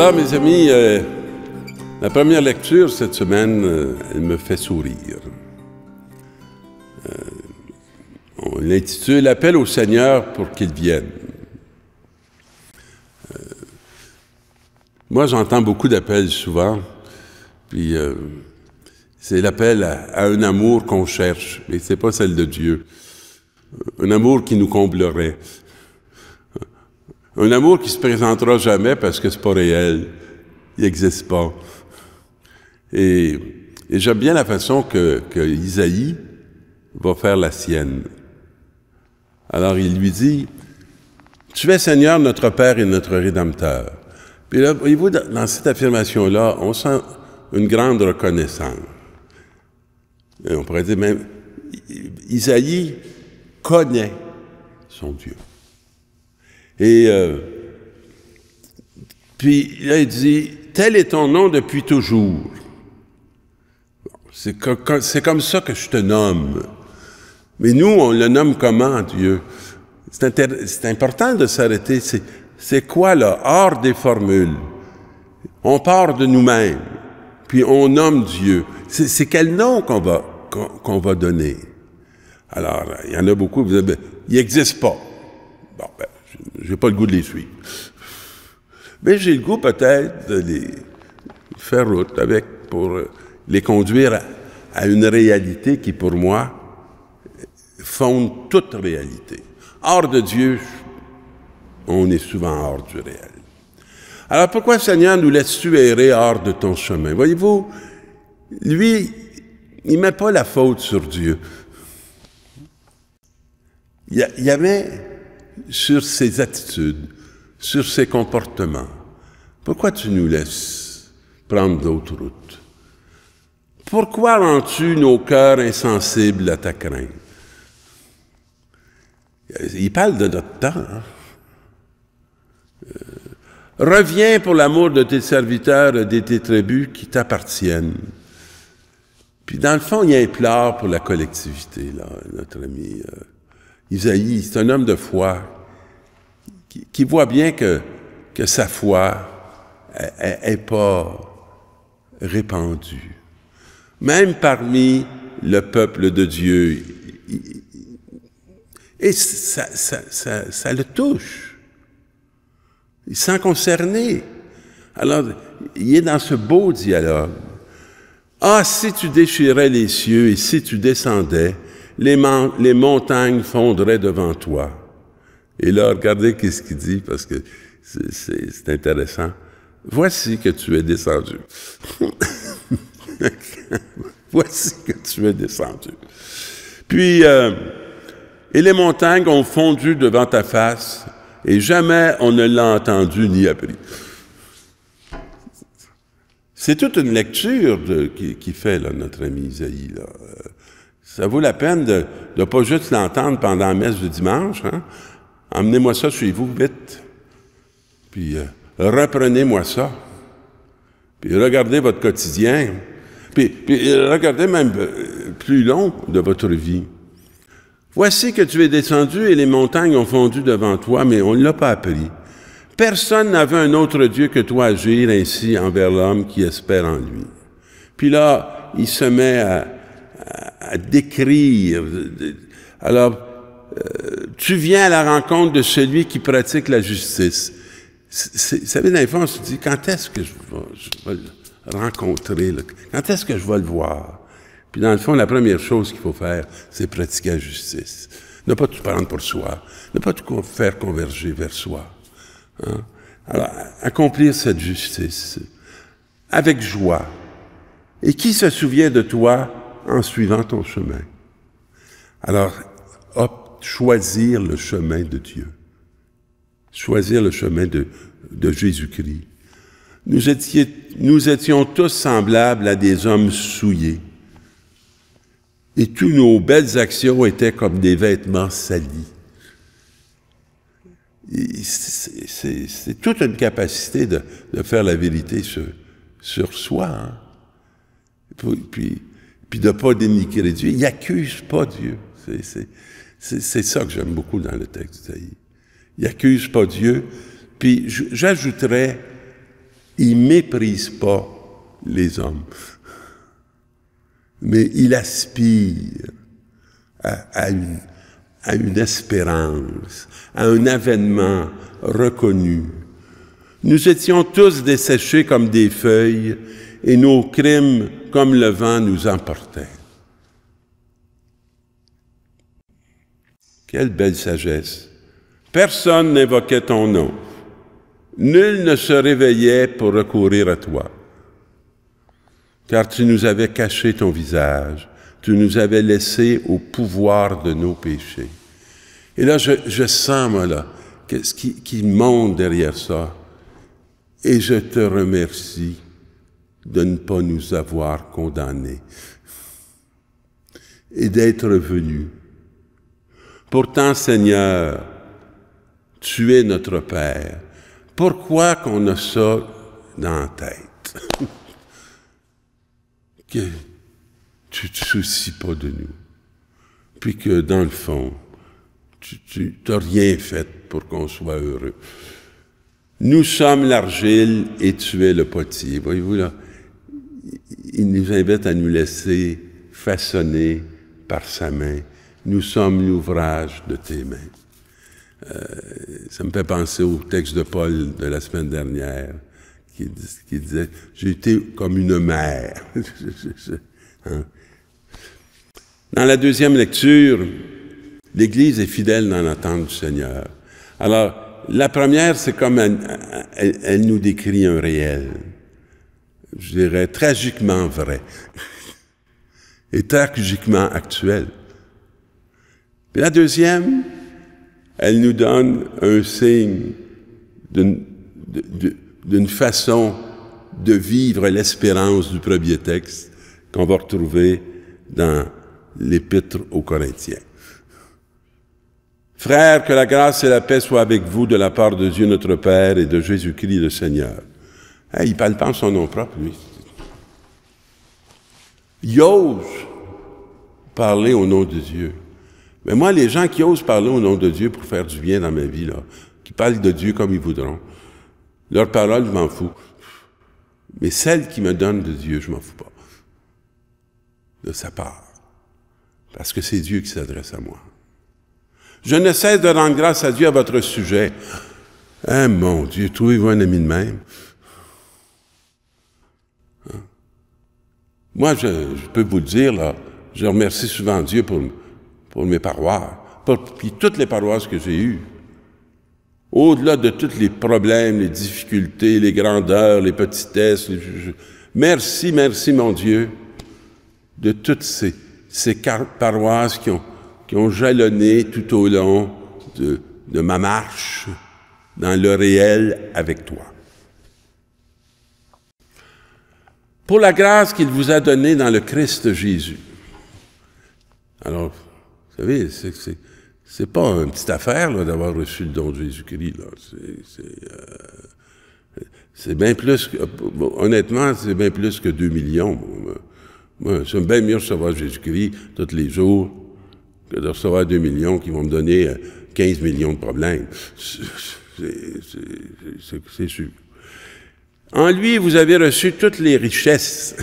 Alors, mes amis, la première lecture cette semaine, elle me fait sourire. On l'intitule « Appel au Seigneur pour qu'il vienne ». Moi, j'entends beaucoup d'appels souvent, puis c'est l'appel à un amour qu'on cherche, mais c'est pas celle de Dieu. Un amour qui nous comblerait. Un amour qui se présentera jamais parce que c'est pas réel. Il n'existe pas. Et j'aime bien la façon que Isaïe va faire la sienne. Alors il lui dit, « Tu es Seigneur, notre Père et notre Rédempteur. » Puis là, voyez-vous, dans cette affirmation-là, on sent une grande reconnaissance. Et on pourrait dire même, Isaïe connaît son Dieu. Et puis là, il dit, « Tel est ton nom depuis toujours. » C'est comme ça que je te nomme. Mais nous, on le nomme comment, Dieu? C'est important de s'arrêter. C'est quoi, là? Hors des formules. On part de nous-mêmes, puis on nomme Dieu. C'est quel nom qu'on va donner? Alors, il y en a beaucoup qui disent, ben, il n'existe pas. Bon, ben, j'ai pas le goût de les suivre. Mais j'ai le goût peut-être de les faire route avec pour les conduire à une réalité qui, pour moi, fonde toute réalité. Hors de Dieu, on est souvent hors du réel. Alors pourquoi, Seigneur, nous laisses-tu errer hors de ton chemin? Voyez-vous, lui, il ne met pas la faute sur Dieu. Il y avait sur ses attitudes, sur ses comportements. Pourquoi tu nous laisses prendre d'autres routes? Pourquoi rends-tu nos cœurs insensibles à ta crainte? Il parle de notre temps. Hein? Reviens pour l'amour de tes serviteurs et de tes tribus qui t'appartiennent. Puis dans le fond, il implore pour la collectivité, là, notre ami Isaïe. C'est un homme de foi qui voit bien que sa foi n'est pas répandue. Même parmi le peuple de Dieu. Et ça le touche. Il se sent concerné. Alors, il est dans ce beau dialogue. « Ah, si tu déchirais les cieux et si tu descendais, les montagnes fondraient devant toi. » Et là, regardez qu'est-ce qu'il dit, parce que c'est intéressant. « Voici que tu es descendu. » Voici que tu es descendu. Puis, et les montagnes ont fondu devant ta face, et jamais on ne l'a entendu ni appris. C'est toute une lecture qui fait, là, notre ami Isaïe, là. Ça vaut la peine de ne pas juste l'entendre pendant la messe du dimanche, hein? Emmenez-moi ça chez vous, vite. Puis, reprenez-moi ça. Puis, regardez votre quotidien. Puis regardez même plus long de votre vie. Voici que tu es descendu et les montagnes ont fondu devant toi, mais on ne l'a pas appris. Personne n'avait un autre Dieu que toi agir ainsi envers l'homme qui espère en lui. Puis là, il se met à décrire. Alors, tu viens à la rencontre de celui qui pratique la justice. Vous savez, dans les fois, on se dit, quand est-ce que je vais le rencontrer? Là? Quand est-ce que je vais le voir? Puis dans le fond, la première chose qu'il faut faire, c'est pratiquer la justice. Ne pas tout prendre pour soi. Ne pas tout faire converger vers soi. Hein? Alors, accomplir cette justice avec joie. Et qui se souvient de toi en suivant ton chemin? Alors, choisir le chemin de Dieu. Choisir le chemin de Jésus-Christ. Nous étions tous semblables à des hommes souillés. Et toutes nos belles actions étaient comme des vêtements salis. C'est toute une capacité de faire la vérité sur soi. Hein? Puis de ne pas dénigrer Dieu. Il n'accuse pas Dieu. C'est ça que j'aime beaucoup dans le texte d'Isaïe. Il n'accuse pas Dieu. Puis j'ajouterais, il ne méprise pas les hommes, mais il aspire à une espérance, à un avènement reconnu. Nous étions tous desséchés comme des feuilles, et nos crimes, comme le vent, nous emportaient. Quelle belle sagesse! Personne n'invoquait ton nom. Nul ne se réveillait pour recourir à toi. Car tu nous avais caché ton visage, tu nous avais laissés au pouvoir de nos péchés. Et là, je sens, moi, là, ce qui monte derrière ça. Et je te remercie de ne pas nous avoir condamnés et d'être venu. Pourtant, Seigneur, tu es notre Père. Pourquoi qu'on a ça dans la tête? Que tu ne te soucies pas de nous. Puis que, dans le fond, tu n'as rien fait pour qu'on soit heureux. Nous sommes l'argile et tu es le potier. Voyez-vous là, il nous invite à nous laisser façonner par sa main. Nous sommes l'ouvrage de tes mains. Ça me fait penser au texte de Paul de la semaine dernière, qui disait « J'ai été comme une mère. » Hein? Dans la deuxième lecture, l'Église est fidèle dans l'attente du Seigneur. Alors, la première, c'est comme elle nous décrit un réel, je dirais tragiquement vrai, et tragiquement actuel. Puis la deuxième, elle nous donne un signe d'une façon de vivre l'espérance du premier texte qu'on va retrouver dans l'Épître aux Corinthiens. Frères, que la grâce et la paix soient avec vous de la part de Dieu notre Père et de Jésus-Christ le Seigneur. Hey, il ne parle pas en son nom propre, lui. Il ose parler au nom de Dieu. Mais moi, les gens qui osent parler au nom de Dieu pour faire du bien dans ma vie, là, qui parlent de Dieu comme ils voudront, leur parole, je m'en fous. Mais celle qui me donne de Dieu, je m'en fous pas. De sa part. Parce que c'est Dieu qui s'adresse à moi. Je ne cesse de rendre grâce à Dieu à votre sujet. Hein, mon Dieu, trouvez-vous un ami de même? Hein? Moi, je peux vous le dire, là, je remercie souvent Dieu pour mes paroisses, puis toutes les paroisses que j'ai eues. Au-delà de tous les problèmes, les difficultés, les grandeurs, les petitesses, merci, mon Dieu, de toutes ces paroisses qui ont jalonné tout au long de ma marche dans le réel avec toi. Pour la grâce qu'il vous a donnée dans le Christ Jésus. Alors, vous savez, c'est pas une petite affaire là, d'avoir reçu le don de Jésus-Christ. C'est bien plus, honnêtement, c'est bien plus que 2 millions. Moi, j'aime bien mieux recevoir Jésus-Christ tous les jours que de recevoir 2 millions qui vont me donner 15 millions de problèmes. C'est sûr. En lui, vous avez reçu toutes les richesses,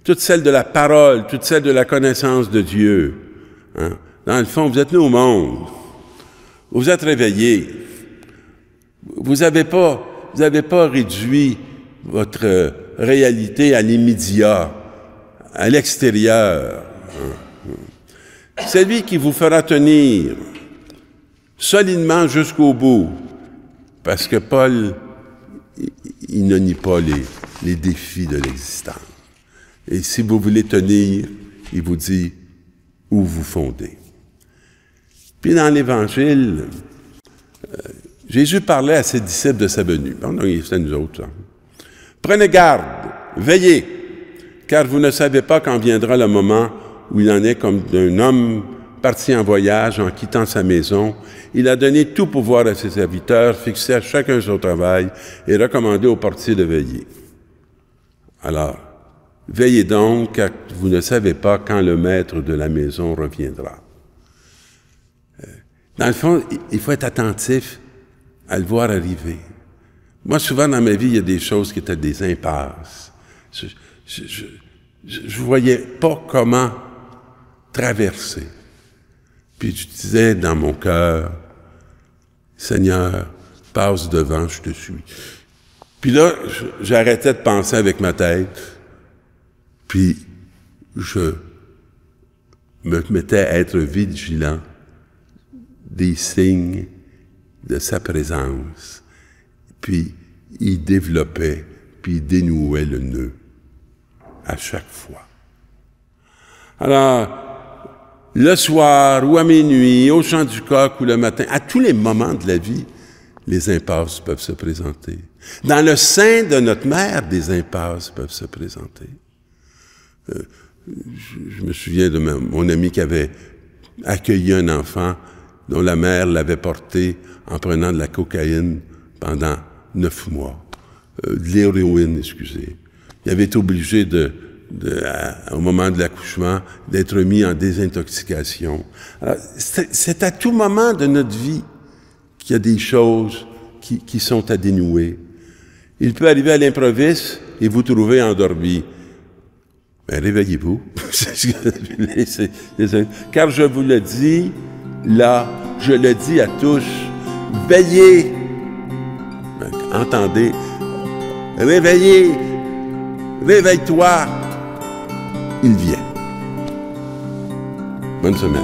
toutes celles de la parole, toutes celles de la connaissance de Dieu. Hein? Dans le fond, vous êtes né au monde. Vous êtes réveillés. Vous n'avez pas réduit votre réalité à l'immédiat, à l'extérieur. C'est lui qui vous fera tenir solidement jusqu'au bout. Parce que Paul, il ne nie pas les défis de l'existence. Et si vous voulez tenir, il vous dit où vous fondez. Puis dans l'Évangile, Jésus parlait à ses disciples de sa venue. Non, c'est à nous autres. Hein. Prenez garde, veillez, car vous ne savez pas quand viendra le moment où il en est comme d'un homme parti en voyage, en quittant sa maison. Il a donné tout pouvoir à ses serviteurs, fixé à chacun son travail et recommandé aux portiers de veiller. Alors, veillez donc, car vous ne savez pas quand le maître de la maison reviendra. Dans le fond, il faut être attentif à le voir arriver. Moi, souvent dans ma vie, il y a des choses qui étaient des impasses. Je voyais pas comment traverser. Puis je disais dans mon cœur, Seigneur, passe devant, je te suis. Puis là, j'arrêtais de penser avec ma tête, puis je me mettais à être vigilant des signes de sa présence. Puis il développait, puis il dénouait le nœud à chaque fois. Alors, le soir, ou à minuit, au chant du coq, ou le matin, à tous les moments de la vie, les impasses peuvent se présenter. Dans le sein de notre mère, des impasses peuvent se présenter. Je me souviens de mon ami qui avait accueilli un enfant dont la mère l'avait porté en prenant de la cocaïne pendant 9 mois. De l'héroïne, excusez. Il avait été obligé au moment de l'accouchement, d'être mis en désintoxication. Alors, c'est à tout moment de notre vie qu'il y a des choses qui sont à dénouer. Il peut arriver à l'improviste et vous trouver endormi. Mais réveillez-vous. Car je vous le dis, là, je le dis à tous, veillez. Entendez, réveillez, réveille-toi. Il vient. Bonne semaine.